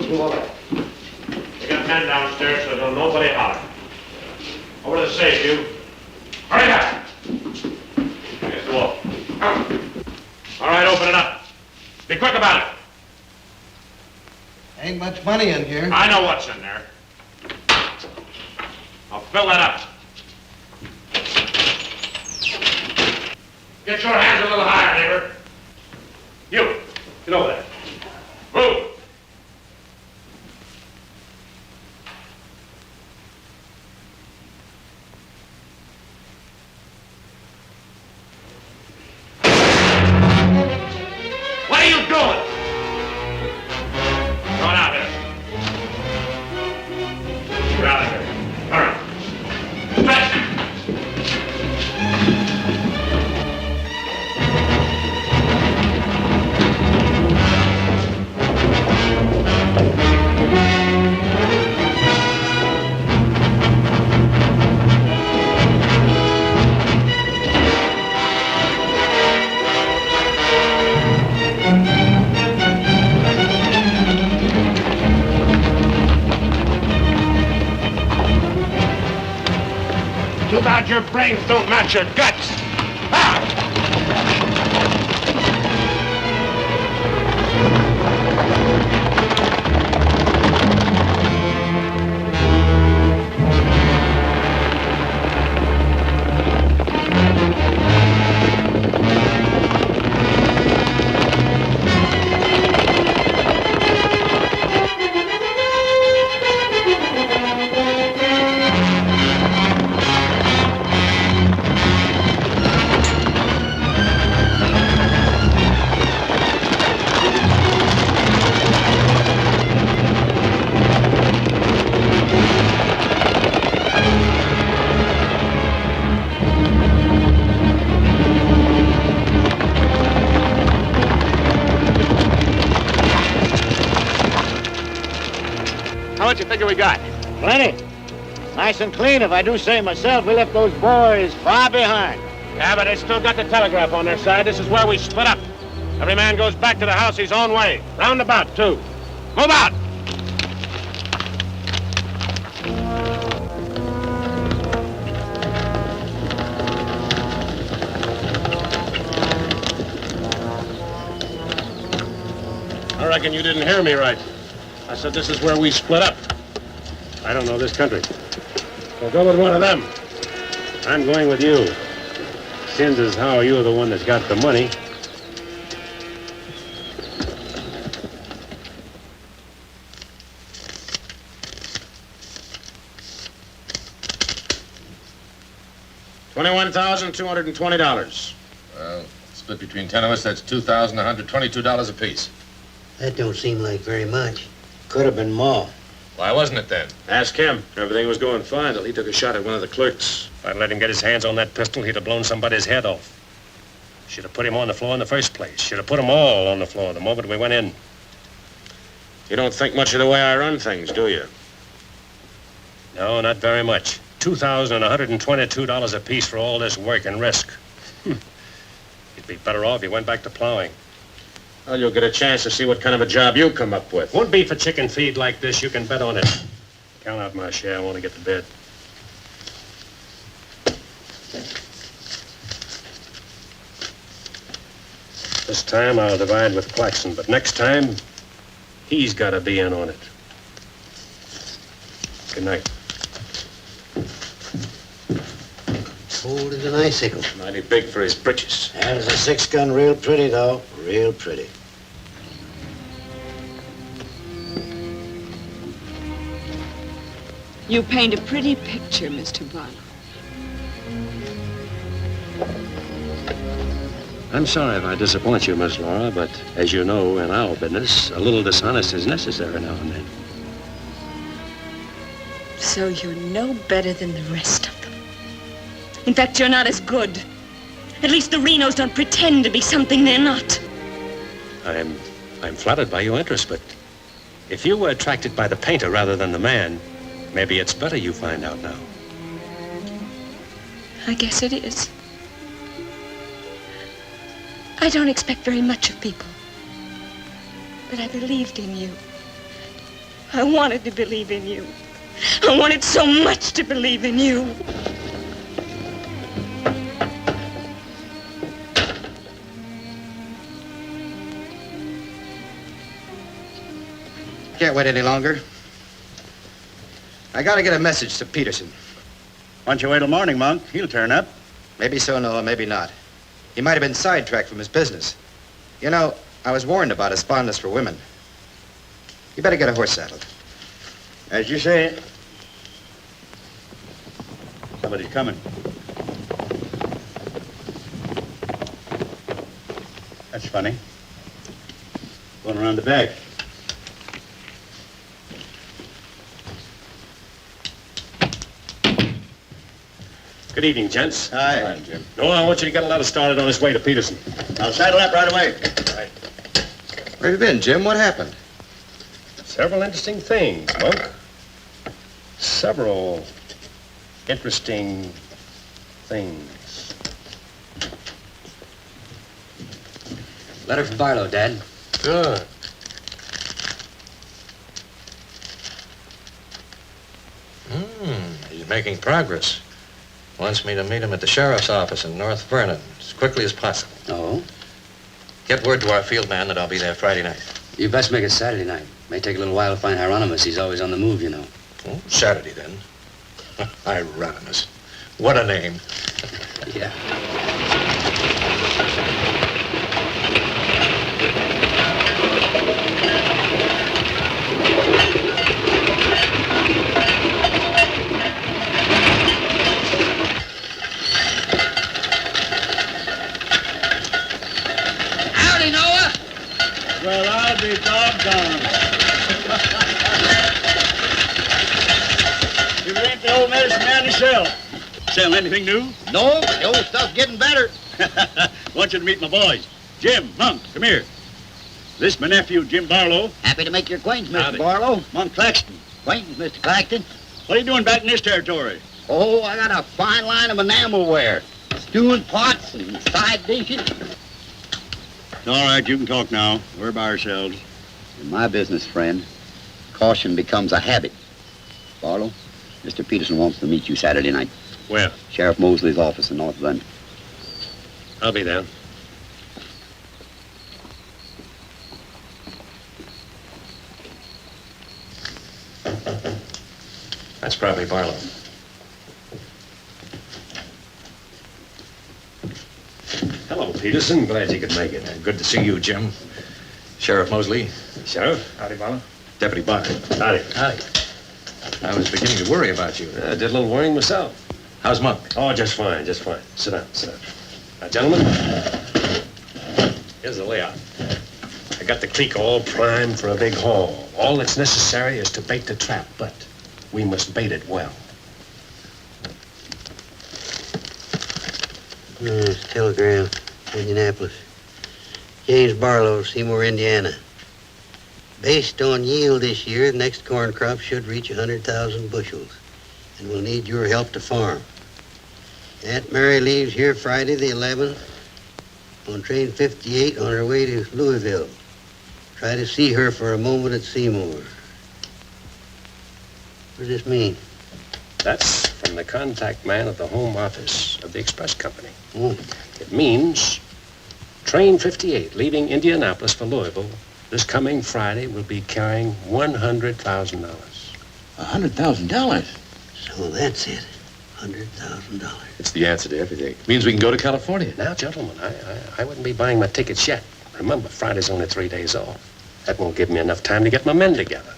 You got men downstairs, so don't nobody holler. Over to the safe, you. Hurry up! Against the wall. All right, open it up. Be quick about it. Ain't much money in here. I know what's in there. I'll fill that up. Get your hands a little higher, neighbor. You, get over there. Move. What are you doing? Go on out there. Get out of here. Hurry. Stretch. Too bad your brains don't match your guts. much you figure we got? Plenty. Nice and clean, if I do say myself. We left those boys far behind. Yeah, but they still got the telegraph on their side. This is where we split up. Every man goes back to the house his own way. Roundabout, too. Move out! I reckon you didn't hear me right. I said this is where we split up. I don't know this country. So go with one of them. I'm going with you. Since as how you're the one that's got the money. $21,220. Well, split between 10 of us, that's $2,122 apiece. That don't seem like very much. Could have been more. Why wasn't it then? Ask him. Everything was going fine till he took a shot at one of the clerks. If I'd let him get his hands on that pistol, he'd have blown somebody's head off. Should have put him on the floor in the first place. Should have put them all on the floor the moment we went in. You don't think much of the way I run things, do you? No, not very much. $2,122 apiece for all this work and risk. You'd be better off if you went back to plowing. Well, you'll get a chance to see what kind of a job you come up with. Won't be for chicken feed like this, you can bet on it. Count out my share, I want to get to bed. This time I'll divide with Claxon, but next time, he's got to be in on it. Good night. Old as an icicle. Mighty big for his britches. There's a 6-gun real pretty, though. Real pretty. You paint a pretty picture, Mr. Barlow. I'm sorry if I disappoint you, Miss Laura, but as you know, in our business, a little dishonest is necessary now and then. So you're no better than the rest of them. In fact, you're not as good. At least the Renos don't pretend to be something they're not. I'm flattered by your interest, but if you were attracted by the painter rather than the man, maybe it's better you find out now. I guess it is. I don't expect very much of people. But I believed in you. I wanted to believe in you. I wanted so much to believe in you. Can't wait any longer. I gotta get a message to Peterson. Why don't you wait till morning, Monk? He'll turn up. Maybe so, Noah, maybe not. He might have been sidetracked from his business. You know, I was warned about his fondness for women. You better get a horse saddled. As you say. Somebody's coming. That's funny. Going around the back. Good evening, gents. Hi. Jim. No, I want you to get a letter started on his way to Peterson. I'll saddle up right away. Right. Where have you been, Jim? What happened? Several interesting things, Monk. Several interesting things. Letter from Barlow, Dad. Good. He's making progress. Wants me to meet him at the sheriff's office in North Vernon as quickly as possible. Oh? Get word to our field man that I'll be there Friday night. You best make it Saturday night. May take a little while to find Hieronymus. He's always on the move, you know. Oh, Saturday, then. Hieronymus. What a name. Yeah. Howdy, Noah. Well, I'll be doggone. You ain't the old medicine man yourself. Selling anything new? No, but the old stuff's getting better. Want you to meet my boys. Jim, Monk, come here. This is my nephew, Jim Barlow. Happy to make your acquaintance, Mr. Howdy. Barlow. Monk Claxton. Acquaintance, Mr. Clacton. What are you doing back in this territory? Oh, I got a fine line of enamelware. Stewing pots and side dishes. All right, you can talk now. We're by ourselves. In my business, friend, caution becomes a habit. Barlow, Mr. Peterson wants to meet you Saturday night. Where? Sheriff Mosley's office in North London. I'll be there. That's probably Barlow. Hello, Peterson. Glad you could make it. Good to see you, Jim. Sheriff Mosley. Sheriff? Howdy, Barlow. Deputy Barr. Howdy. Howdy. I was beginning to worry about you. I did a little worrying myself. How's Monk? Oh, just fine, just fine. Sit down, sit down. Now, gentlemen, here's the layout. I got the clique all primed for a big haul. All that's necessary is to bait the trap, but we must bait it well. It's telegram, Indianapolis. James Barlow, Seymour, Indiana. Based on yield this year, the next corn crop should reach 100,000 bushels, and we'll need your help to farm. Aunt Mary leaves here Friday the 11th on train 58 on her way to Louisville. Try to see her for a moment at Seymour. What does this mean? That's from the contact man at the home office of the express company. Oh. It means train 58 leaving Indianapolis for Louisville this coming Friday will be carrying $100,000. $100,000? So that's it. $100,000. It's the answer to everything. It means we can go to California. Now, gentlemen, I wouldn't be buying my tickets yet. Remember, Friday's only 3 days off. That won't give me enough time to get my men together.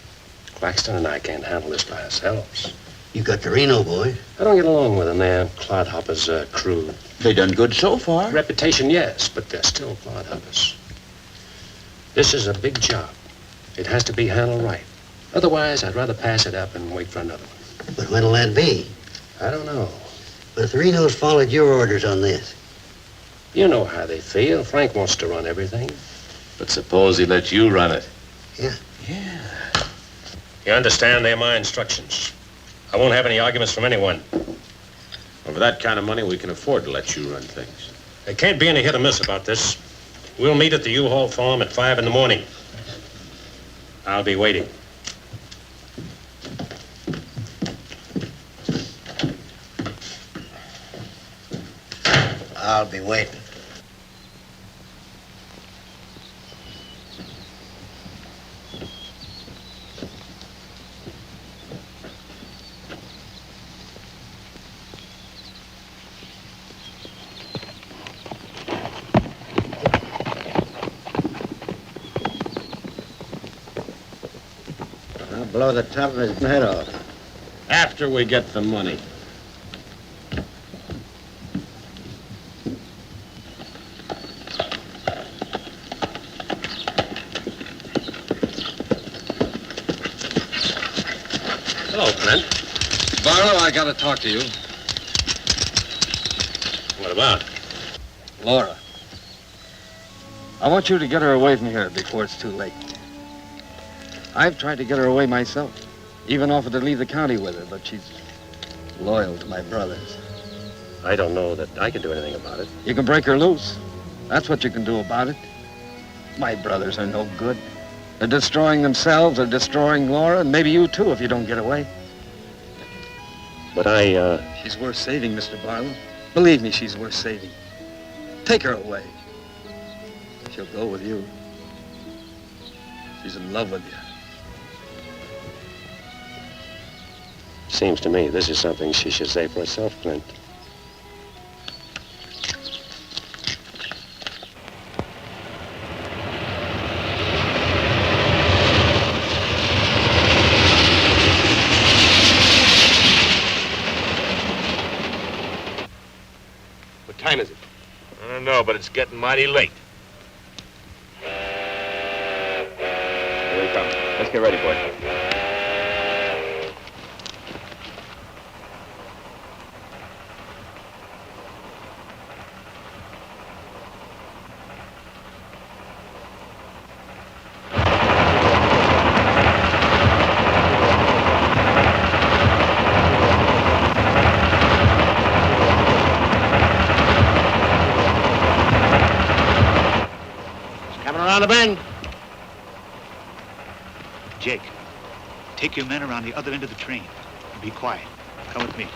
Claxton and I can't handle this by ourselves. You got the Reno boy. I don't get along with them. They're clodhoppers, crude. They done good so far. Reputation, yes, but they're still clodhoppers. This is a big job. It has to be handled right. Otherwise, I'd rather pass it up and wait for another one. But when'll that be? I don't know. But if the Renos followed your orders on this. You know how they feel. Frank wants to run everything. But suppose he let you run it. Yeah. You understand, they're my instructions. I won't have any arguments from anyone. Over that kind of money, we can afford to let you run things. There can't be any hit or miss about this. We'll meet at the U-Haul farm at 5 in the morning. I'll be waiting. I'll be waiting. I'll blow the top of his head off. After we get the money. Hello, Clint. Barlow, I gotta talk to you. What about? Laura. I want you to get her away from here before it's too late. I've tried to get her away myself. Even offered to leave the county with her, but she's loyal to my brothers. I don't know that I can do anything about it. You can break her loose. That's what you can do about it. My brothers are no good. They're destroying themselves, they're destroying Laura, and maybe you too if you don't get away. But She's worth saving, Mr. Barlow. Believe me, she's worth saving. Take her away. She'll go with you. She's in love with you. Seems to me this is something she should say for herself, Clint. What time is it? I don't know, but it's getting mighty late. Here they come. Let's get ready, boys. Coming around the bend. Jake, take your men around the other end of the train. And be quiet. Come with me.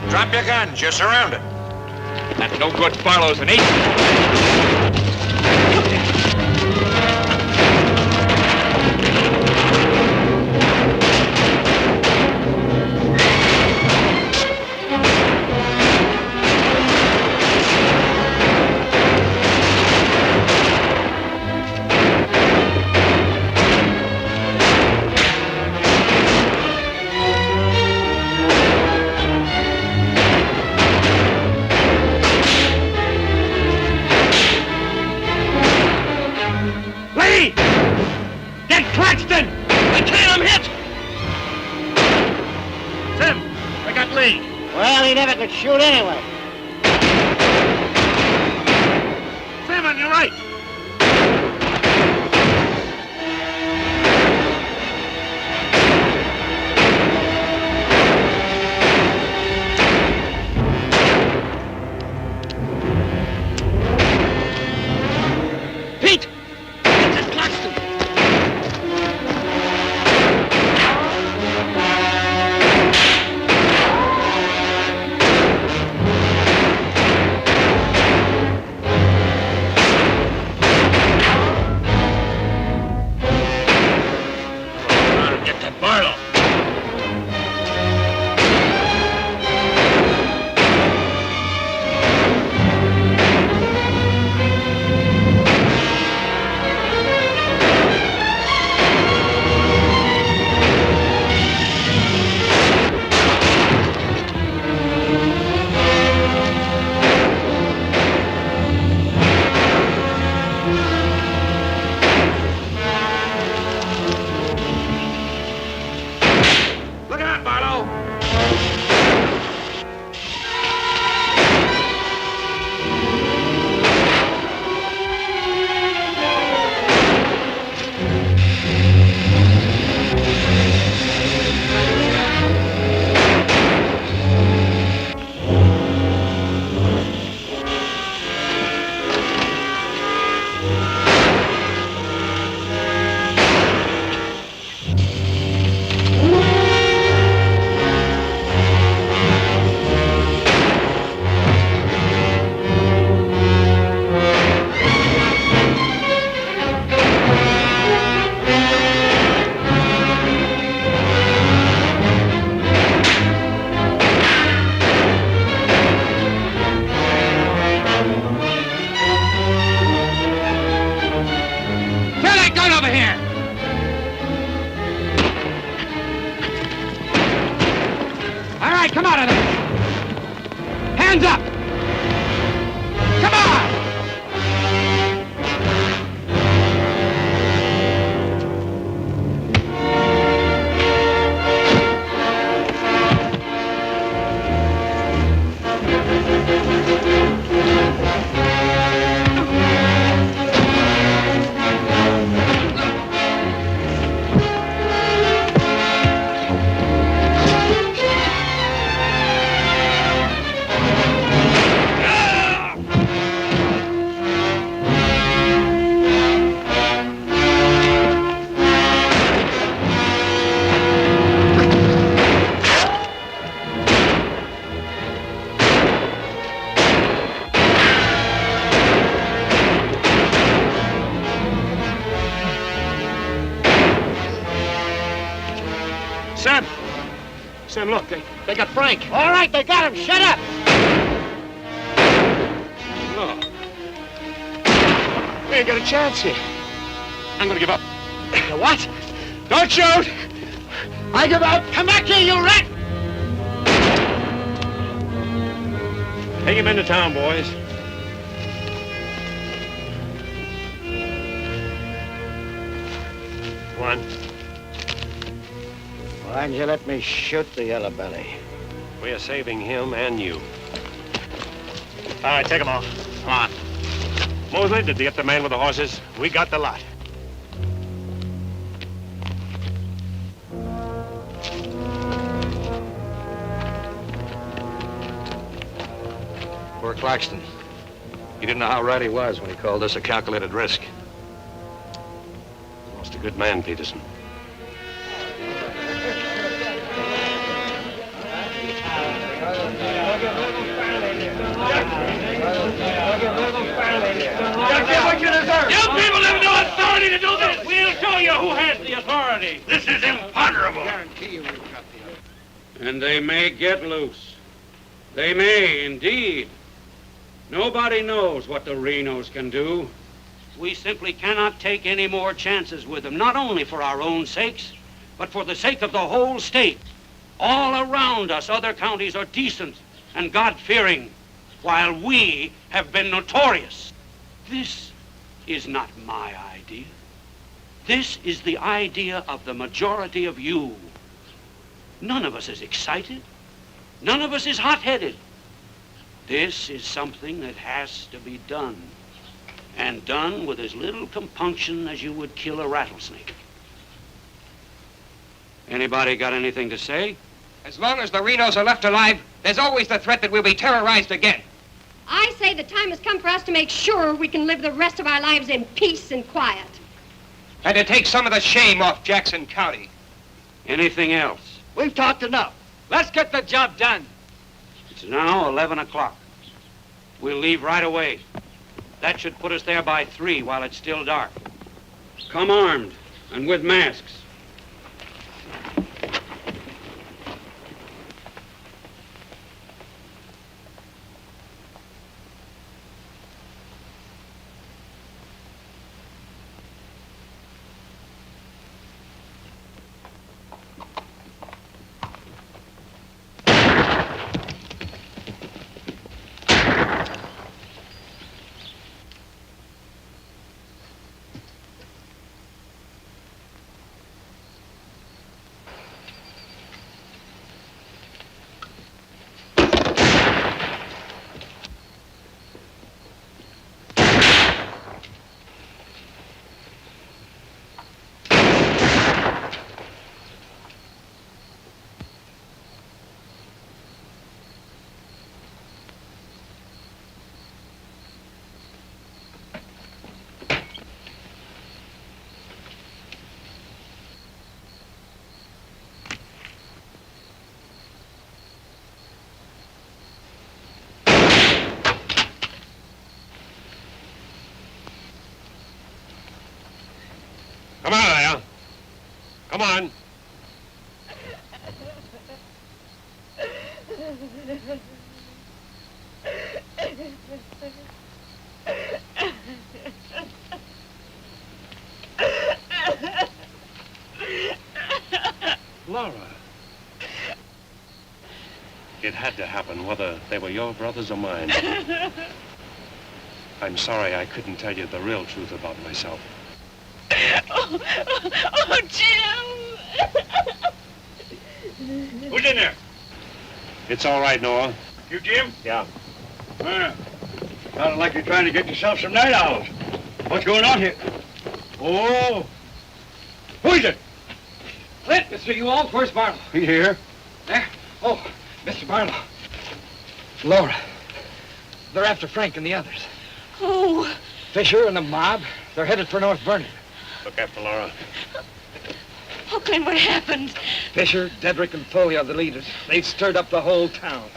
Drop your guns. You're surrounded. That's no good, Barlow's an agent. Well, he never could shoot anyway. Sam, on your right. Pete! Get this Claxton! Come out of there! Hands up! Come on! Sam, look, they got Frank. All right, they got him. Shut up. No. We ain't got a chance here. I'm gonna give up. The what? Don't shoot. I give up. Come back here, you rat. Take him into town, boys. One. Why didn't you let me shoot the yellow belly? We're saving him and you. All right, take them off. Come on. Mosley, did you get the man with the horses? We got the lot. Poor Claxton. He didn't know how right he was when he called this a calculated risk. Lost a good man, Peterson. Get what you deserve. You people have no authority to do this. We'll show you who has the authority. This is imponderable. And they may get loose. They may, indeed. Nobody knows what the Renos can do. We simply cannot take any more chances with them, not only for our own sakes, but for the sake of the whole state. All around us, other counties are decent and God-fearing, while we have been notorious. This is not my idea. This is the idea of the majority of you. None of us is excited. None of us is hot-headed. This is something that has to be done, and done with as little compunction as you would kill a rattlesnake. Anybody got anything to say? As long as the Renos are left alive, there's always the threat that we'll be terrorized again. I say the time has come for us to make sure we can live the rest of our lives in peace and quiet. And to take some of the shame off Jackson County. Anything else? We've talked enough. Let's get the job done. It's now 11 o'clock. We'll leave right away. That should put us there by 3 while it's still dark. Come armed and with masks. Come on, Aya. Come on. Laura. It had to happen, whether they were your brothers or mine. I'm sorry I couldn't tell you the real truth about myself. Oh, Jim! Who's in there? It's all right, Noah. You, Jim? Yeah. Sounded like you're trying to get yourself some night owls. What's going on here? Oh! Who is it? Clint, Mr. Ewald, where's Barlow? He's here. There? Oh, Mr. Barlow. Laura. They're after Frank and the others. Oh. Fisher and the mob. They're headed for North Vernon. Look after Laura. Oh, Clint, what happened? Fisher, Dedrick, and Foley are the leaders. They've stirred up the whole town.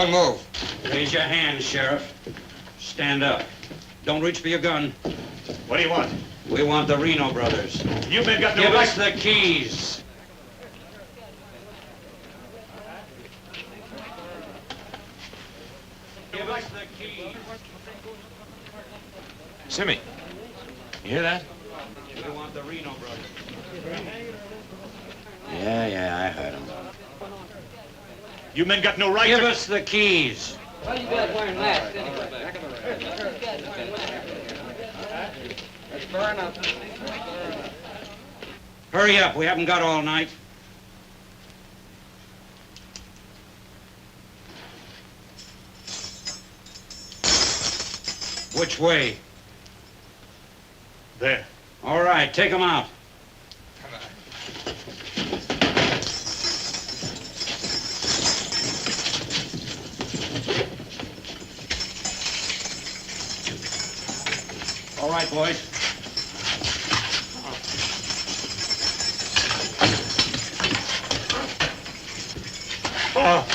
Don't move. Raise your hands, Sheriff. Stand up. Don't reach for your gun. What do you want? We want the Reno brothers. You men got no Give right. us the keys. Give us the keys. Simmy, you hear that? We want the Reno brothers. Yeah, I heard him. You men got no right Give to... us the keys. Well, you guys wearing masks anyway. That's fair enough. Hurry up. We haven't got all night. Which way? There. All right, take them out. All right, boys. Oh.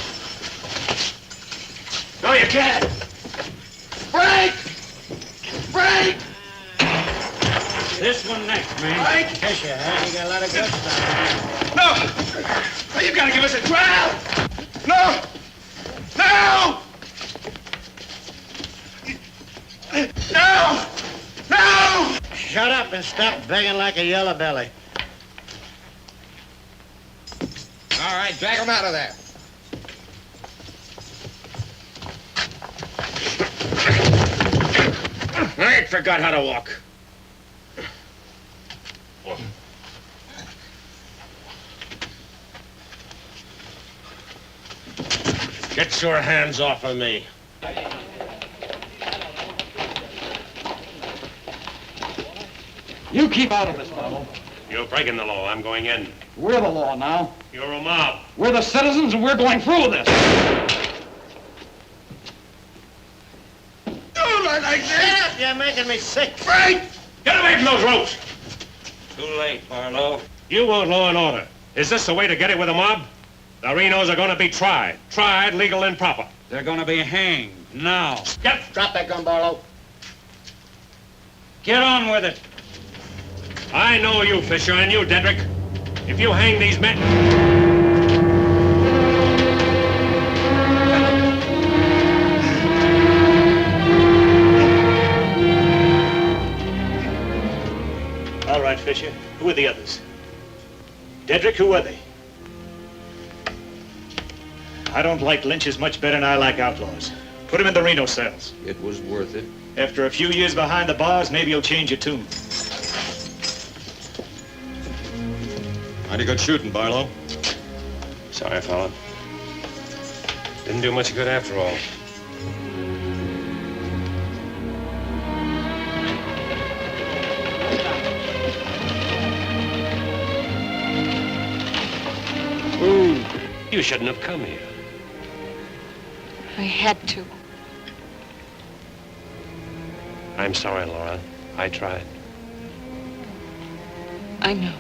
No, you can't. Frank! Frank! This one next, man. Frank! Kiss your hand, you got a lot of good stuff. No! You gotta give us a trial! No! No! No! No! Shut up and stop begging like a yellow belly. All right, drag him out of there. I ain't forgot how to walk. Get your hands off of me. You keep out of this, Pyle. You're breaking the law. I'm going in. We're the law now. You're a mob. We're the citizens, and we're going through with this. Don't like this! Shut up, you're making me sick. Frank! Get away from those ropes! Too late, Barlow. You want law and order. Is this the way to get it with a mob? The Renos are going to be tried. Tried, legal, and proper. They're going to be hanged now. Drop that gun, Barlow. Get on with it. I know you, Fisher, and you, Dedrick. If you hang these men... All right, Fisher. Who are the others? Dedrick, who are they? I don't like lynches much better than I like outlaws. Put them in the Reno cells. It was worth it. After a few years behind the bars, maybe you'll change your tune. Mighty good shooting, Barlow. Sorry, fella. Didn't do much good after all. Ooh, you shouldn't have come here. I had to. I'm sorry, Laura. I tried. I know.